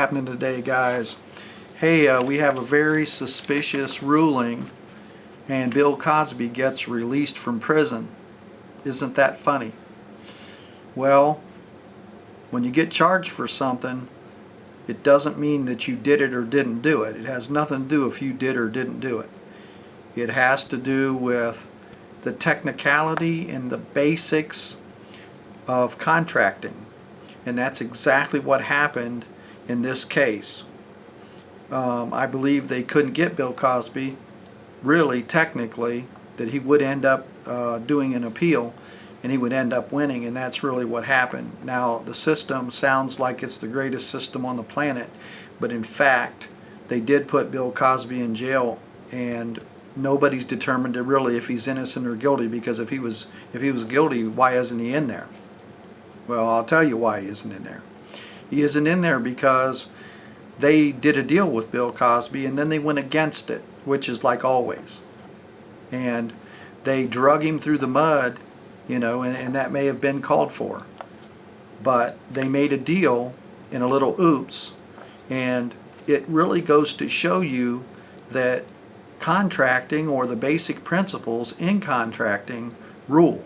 Happening today, guys. Hey, we have a very suspicious ruling and Bill Cosby gets released from prison. Isn't that funny? Well, when you get charged for something, it doesn't mean that you did it or didn't do it. It has nothing to do if you did or didn't do it. It has to do with the technicality and the basics of contracting. And that's exactly what happened in this case. I believe they couldn't get Bill Cosby, really, technically, that he would end up doing an appeal and he would end up winning, and that's really what happened. Now, the system sounds like it's the greatest system on the planet, but in fact, they did put Bill Cosby in jail, and nobody's determined really if he's innocent or guilty, because if he was guilty, why isn't he in there? Well, I'll tell you why he isn't in there. He isn't in there because they did a deal with Bill Cosby and then they went against it, which is like always. And they drug him through the mud, and that may have been called for. But they made a deal in a little oops, and it really goes to show you that contracting, or the basic principles in contracting, rule.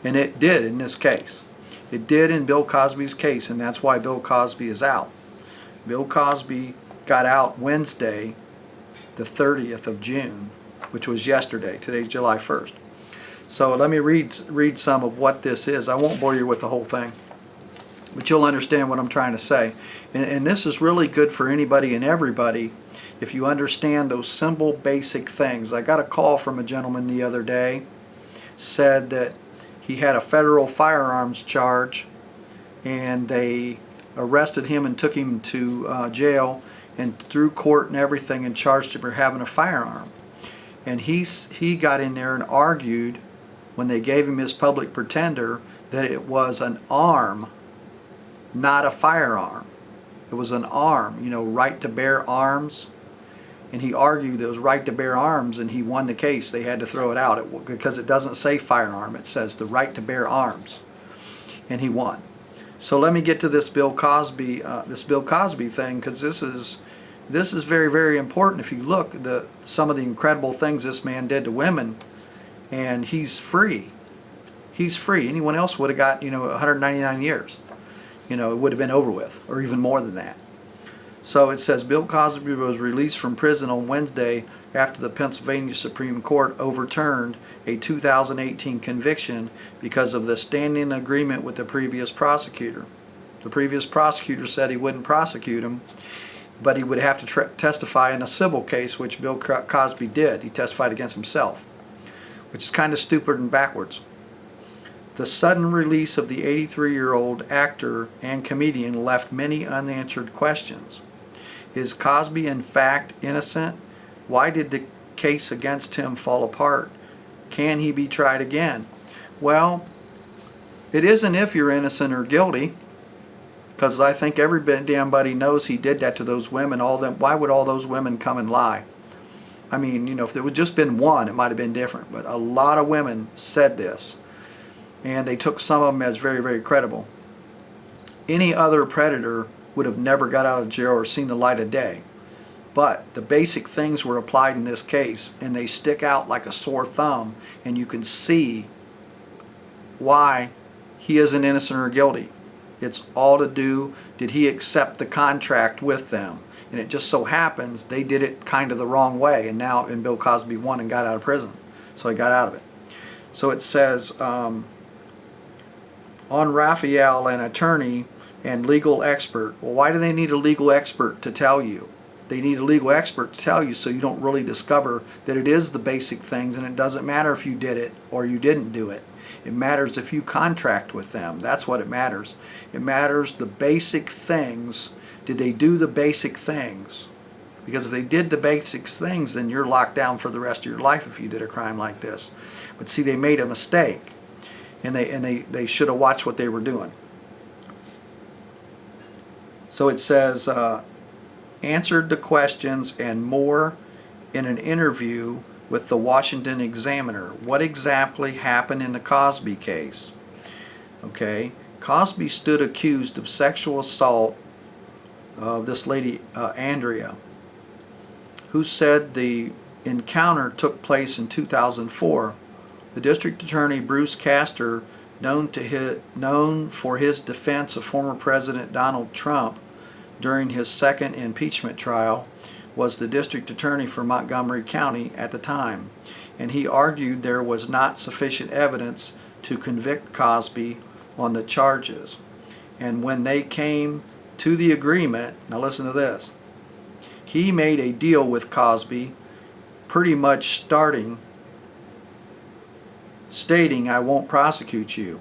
And it did in this case. It did in Bill Cosby's case, and that's why Bill Cosby is out. Bill Cosby got out Wednesday, the 30th of June, which was yesterday. Today's July 1st. So let me read some of what this is. I won't bore you with the whole thing, but you'll understand what I'm trying to say. And this is really good for anybody and everybody if you understand those simple, basic things. I got a call from a gentleman the other day, said that he had a federal firearms charge, and they arrested him and took him to jail and through court and everything, and charged him for having a firearm. And he got in there and argued, when they gave him his public pretender, that it was an arm, not a firearm. It was an arm, right to bear arms. And he argued it was right to bear arms, and he won the case. They had to throw it out because it doesn't say firearm. It says the right to bear arms, and he won. So let me get to this Bill Cosby thing, because this is very, very important. If you look some of the incredible things this man did to women, and he's free. He's free. Anyone else would have got 199 years. It would have been over with, or even more than that. So it says Bill Cosby was released from prison on Wednesday after the Pennsylvania Supreme Court overturned a 2018 conviction because of the standing agreement with the previous prosecutor. The previous prosecutor said he wouldn't prosecute him, but he would have to testify in a civil case, which Bill Cosby did. He testified against himself, which is kind of stupid and backwards. The sudden release of the 83-year-old actor and comedian left many unanswered questions. Is Cosby in fact innocent? Why did the case against him fall apart? Can he be tried again? Well, it isn't if you're innocent or guilty, because I think every damn knows he did that to those women. All them. Why would all those women come and lie? I mean, if there would just been one, it might have been different. But a lot of women said this, and they took some of them as very, very credible. Any other predator would have never got out of jail or seen the light of day. But the basic things were applied in this case, and they stick out like a sore thumb, and you can see why he isn't innocent or guilty. It's all to do, did he accept the contract with them? And it just so happens they did it kind of the wrong way, and Bill Cosby won and got out of prison. So he got out of it. So it says, on Raphael, an attorney and legal expert. Well, why do they need a legal expert to tell you? They need a legal expert to tell you so you don't really discover that it is the basic things, and it doesn't matter if you did it or you didn't do it. It matters if you contract with them. That's what it matters. It matters the basic things. Did they do the basic things? Because if they did the basic things, then you're locked down for the rest of your life if you did a crime like this. But see, they made a mistake, and they should have watched what they were doing. So it says, answered the questions and more in an interview with the Washington Examiner. What exactly happened in the Cosby case? Okay, Cosby stood accused of sexual assault of this lady, Andrea, who said the encounter took place in 2004. The district attorney, Bruce Castor, known for his defense of former President Donald Trump during his second impeachment trial, was the district attorney for Montgomery County at the time, and he argued there was not sufficient evidence to convict Cosby on the charges. And when they came to the agreement, now listen to this, he made a deal with Cosby, pretty much stating, "I won't prosecute you."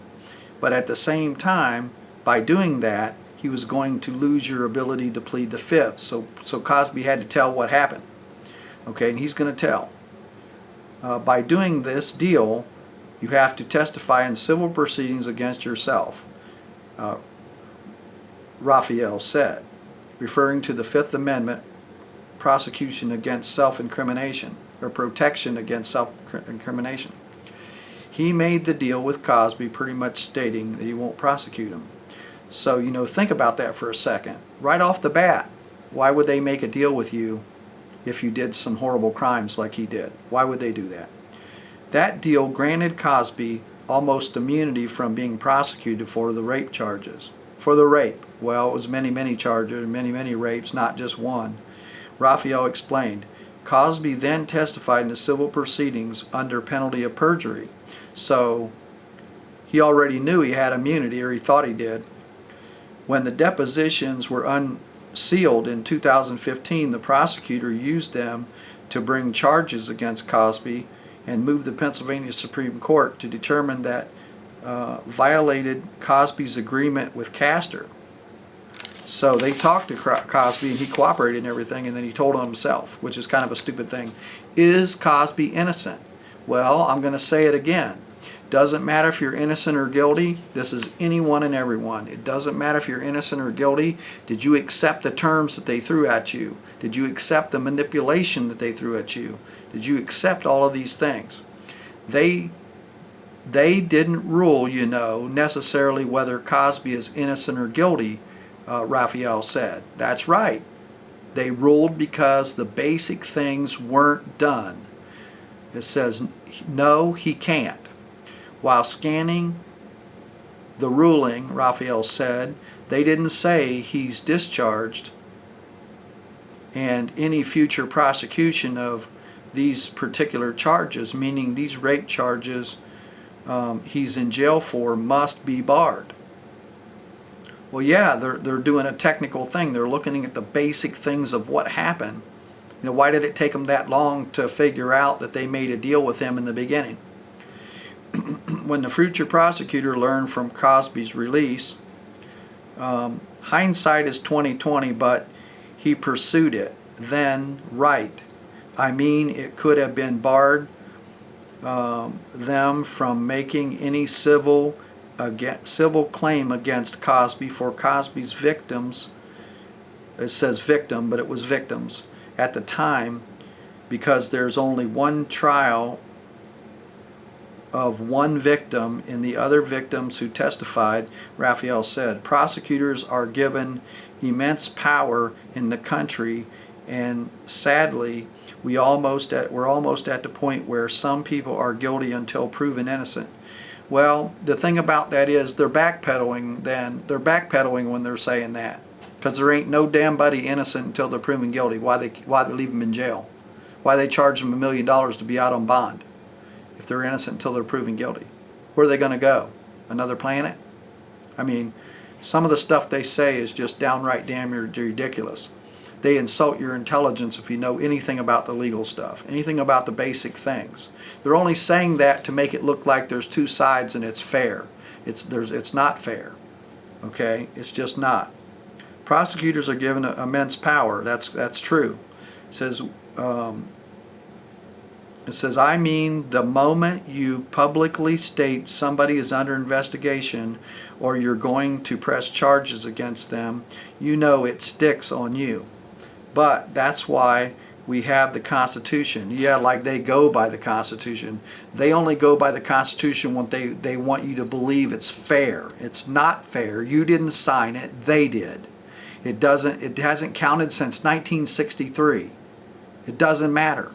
But at the same time, by doing that, he was going to lose your ability to plead the fifth. So Cosby had to tell what happened. Okay, and he's going to tell. By doing this deal, you have to testify in civil proceedings against yourself, Raphael said, referring to the Fifth Amendment prosecution against self-incrimination, or protection against self-incrimination. He made the deal with Cosby pretty much stating that he won't prosecute him. So, think about that for a second. Right off the bat, why would they make a deal with you if you did some horrible crimes like he did? Why would they do that? That deal granted Cosby almost immunity from being prosecuted for the rape charges. For the rape. Well, it was many charges, many rapes, not just one. Raphael explained. Cosby then testified in the civil proceedings under penalty of perjury. So he already knew he had immunity, or he thought he did. When the depositions were unsealed in 2015, the prosecutor used them to bring charges against Cosby and moved the Pennsylvania Supreme Court to determine that violated Cosby's agreement with Castor. So they talked to Cosby and he cooperated and everything, and then he told on himself, which is kind of a stupid thing. Is Cosby innocent? Well, I'm going to say it again. Doesn't matter if you're innocent or guilty. This is anyone and everyone. It doesn't matter if you're innocent or guilty. Did you accept the terms that they threw at you? Did you accept the manipulation that they threw at you? Did you accept all of these things? They didn't rule, necessarily whether Cosby is innocent or guilty, Raphael said. That's right. They ruled because the basic things weren't done. It says, no, he can't. While scanning the ruling, Raphael said, they didn't say he's discharged, and any future prosecution of these particular charges, meaning these rape charges he's in jail for, must be barred. Well, yeah, they're doing a technical thing. They're looking at the basic things of what happened. Why did it take them that long to figure out that they made a deal with him in the beginning? When the future prosecutor learned from Cosby's release, hindsight is 20/20, but he pursued it. Then, right. I mean, it could have been barred them from making any civil claim against Cosby for Cosby's victims. It says victim, but it was victims at the time, because there's only one trial of one victim and the other victims who testified, Raphael said. Prosecutors are given immense power in the country, and sadly, we're almost at the point where some people are guilty until proven innocent. Well, the thing about that is they're backpedaling when they're saying that, because there ain't no damn buddy innocent until they're proven guilty. Why they leave them in jail? Why they charge them $1 million to be out on bond if they're innocent until they're proven guilty? Where are they going to go? Another planet? I mean, some of the stuff they say is just downright damn ridiculous. They insult your intelligence if you know anything about the legal stuff, anything about the basic things. They're only saying that to make it look like there's two sides and it's fair. It's not fair. Okay? It's just not. Prosecutors are given immense power. That's true. It says, I mean, the moment you publicly state somebody is under investigation or you're going to press charges against them, it sticks on you. But that's why we have the Constitution. Yeah, like they go by the Constitution. They only go by the Constitution when they want you to believe it's fair. It's not fair. You didn't sign it. They did. It hasn't counted since 1963. It doesn't matter.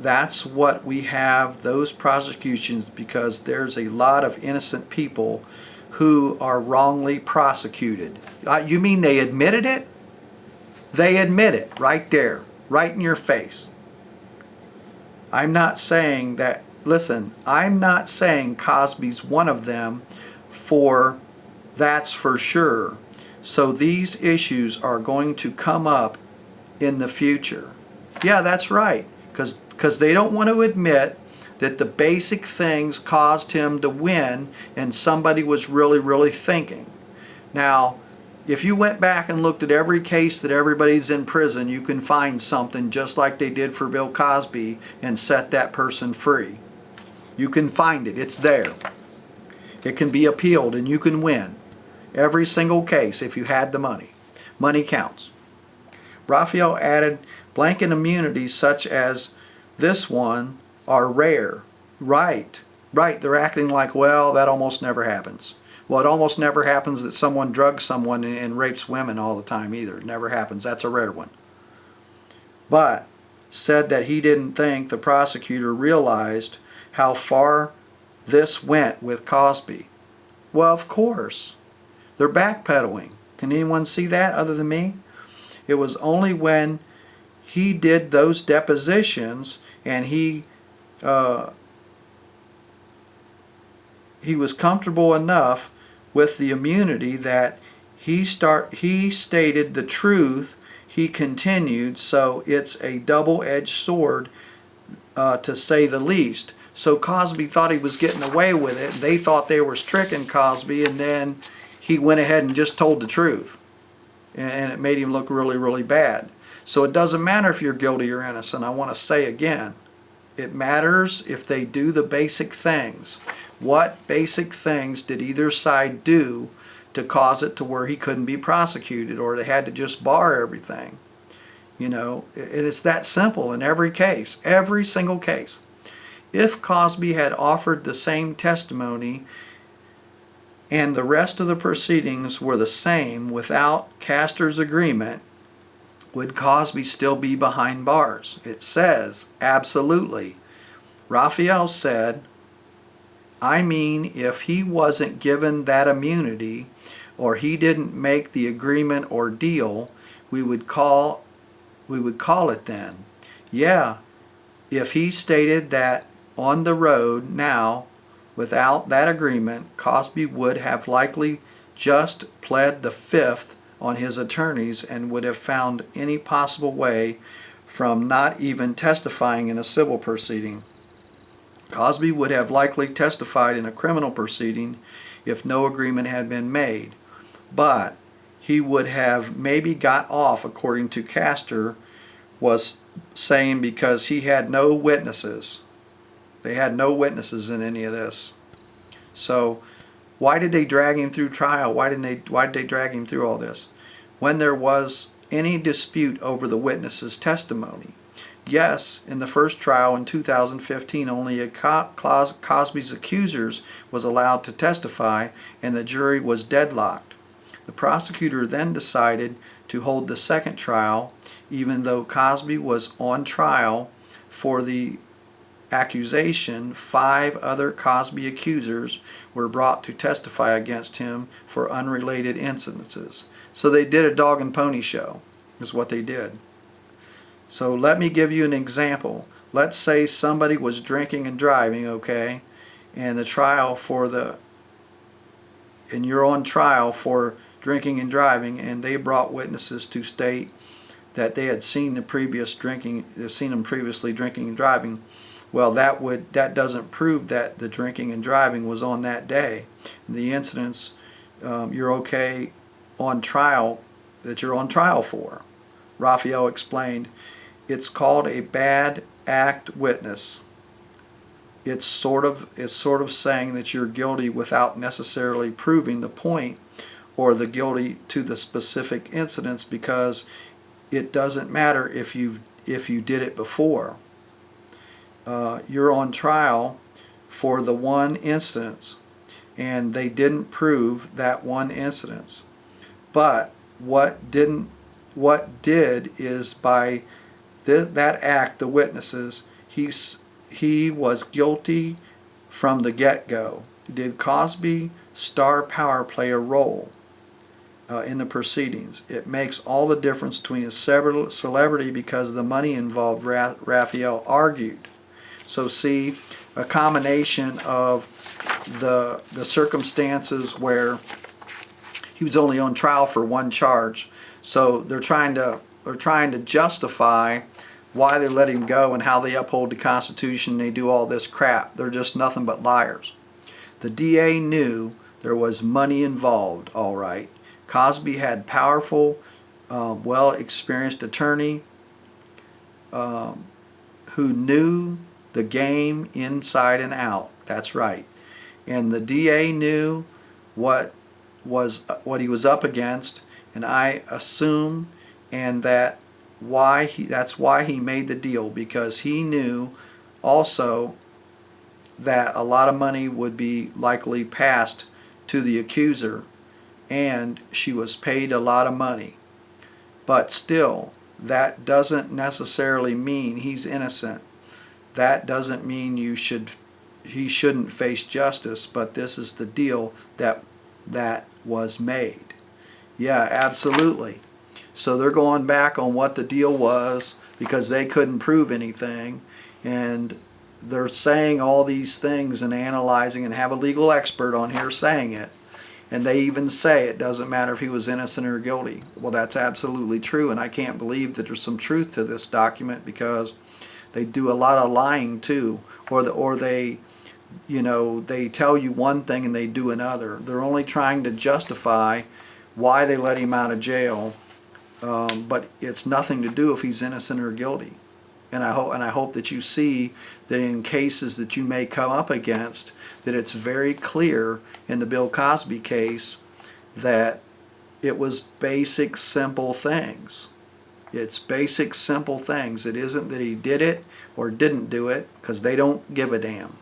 That's what we have, those prosecutions, because there's a lot of innocent people who are wrongly prosecuted. You mean they admitted it? They admit it right there, right in your face. I'm not saying that, listen, I'm not saying Cosby's one of them, that's for sure. So these issues are going to come up in the future. Yeah, that's right, because they don't want to admit that the basic things caused him to win and somebody was really, really thinking. Now, if you went back and looked at every case that everybody's in prison, you can find something just like they did for Bill Cosby and set that person free. You can find it. It's there. It can be appealed and you can win. Every single case if you had the money. Money counts. Raphael added, blanket immunities such as this one are rare. Right. They're acting like, well, that almost never happens. Well, it almost never happens that someone drugs someone and rapes women all the time either. It never happens. That's a rare one. But said that he didn't think the prosecutor realized how far this went with Cosby. Well, of course. They're backpedaling. Can anyone see that other than me? It was only when he did those depositions and he was comfortable enough with the immunity that he stated the truth. He continued, so it's a double-edged sword, to say the least. So Cosby thought he was getting away with it. They thought they were tricking Cosby, and then he went ahead and just told the truth, and it made him look really, really bad. So it doesn't matter if you're guilty or innocent. I want to say again, it matters if they do the basic things. What basic things did either side do to cause it to where he couldn't be prosecuted, or they had to just bar everything? You know, it's that simple in every case, every single case. If Cosby had offered the same testimony and the rest of the proceedings were the same without Castor's agreement, would Cosby still be behind bars? It says, absolutely. Raphael said, I mean, if he wasn't given that immunity or he didn't make the agreement or deal, we would call it then. Yeah, if he stated that on the road now without that agreement, Cosby would have likely just pled the fifth on his attorneys and would have found any possible way from not even testifying in a civil proceeding. Cosby would have likely testified in a criminal proceeding if no agreement had been made, but he would have maybe got off, according to Castor, was saying, because he had no witnesses. They had no witnesses in any of this. So why did they drag him through trial? Why did they drag him through all this? When there was any dispute over the witness's testimony. Yes, in the first trial in 2015, only Cosby's accusers was allowed to testify, and the jury was deadlocked. The prosecutor then decided to hold the second trial, even though Cosby was on trial for the accusation. 5 other Cosby accusers were brought to testify against him for unrelated incidences. So they did a dog and pony show, is what they did. So let me give you an example. Let's say somebody was drinking and driving, okay, and you're on trial for drinking and driving, and they brought witnesses to state that they had seen him previously drinking and driving. Well, that doesn't prove that the drinking and driving was on that day. The incidents you're okay on trial, that you're on trial for. Raphael explained, it's called a bad act witness. It's sort of saying that you're guilty without necessarily proving the point or the guilty to the specific incidents, because it doesn't matter if you did it before. You're on trial for the one instance. and they didn't prove that one incident. But what did is by that act, the witnesses, he was guilty from the get-go. Did Cosby star power play a role in the proceedings? It makes all the difference between a celebrity because of the money involved, Raphael argued. So see, a combination of the circumstances where he was only on trial for one charge, so they're trying to justify why they let him go and how they uphold the Constitution. They do all this crap. They're just nothing but liars. The DA knew there was money involved, all right. Cosby had powerful, well-experienced attorney who knew the game inside and out. That's right. And the DA knew what he was up against, and I assume that's why he made the deal, because he knew also that a lot of money would be likely passed to the accuser, and she was paid a lot of money. But still, that doesn't necessarily mean he's innocent. That doesn't mean he shouldn't face justice, but this is the deal that was made. Yeah, absolutely. So they're going back on what the deal was because they couldn't prove anything, and they're saying all these things and analyzing, and have a legal expert on here saying it, and they even say it doesn't matter if he was innocent or guilty. Well, that's absolutely true, and I can't believe that there's some truth to this document, because they do a lot of lying too, or they they tell you one thing and they do another. They're only trying to justify why they let him out of jail, but it's nothing to do if he's innocent or guilty. And I hope that you see that in cases that you may come up against, that it's very clear in the Bill Cosby case that it was basic, simple things. It's basic, simple things. It isn't that he did it or didn't do it, because they don't give a damn.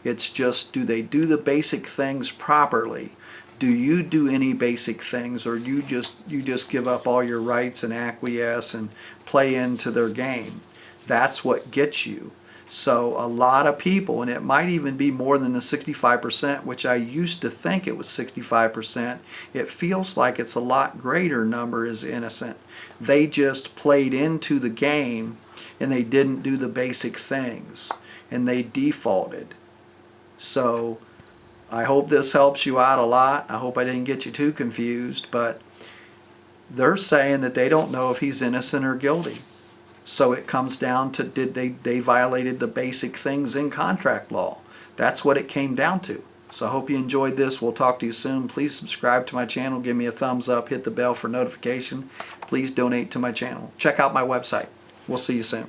It's just, do they do the basic things properly? Do you do any basic things, or you just give up all your rights and acquiesce and play into their game? That's what gets you. So a lot of people, and it might even be more than the 65%, which I used to think it was 65%, it feels like it's a lot greater number is innocent. They just played into the game and they didn't do the basic things, and they defaulted. So I hope this helps you out a lot. I hope I didn't get you too confused, but they're saying that they don't know if he's innocent or guilty. So it comes down to, did they violated the basic things in contract law. That's what it came down to. So I hope you enjoyed this. We'll talk to you soon. Please subscribe to my channel. Give me a thumbs up. Hit the bell for notification. Please donate to my channel. Check out my website. We'll see you soon.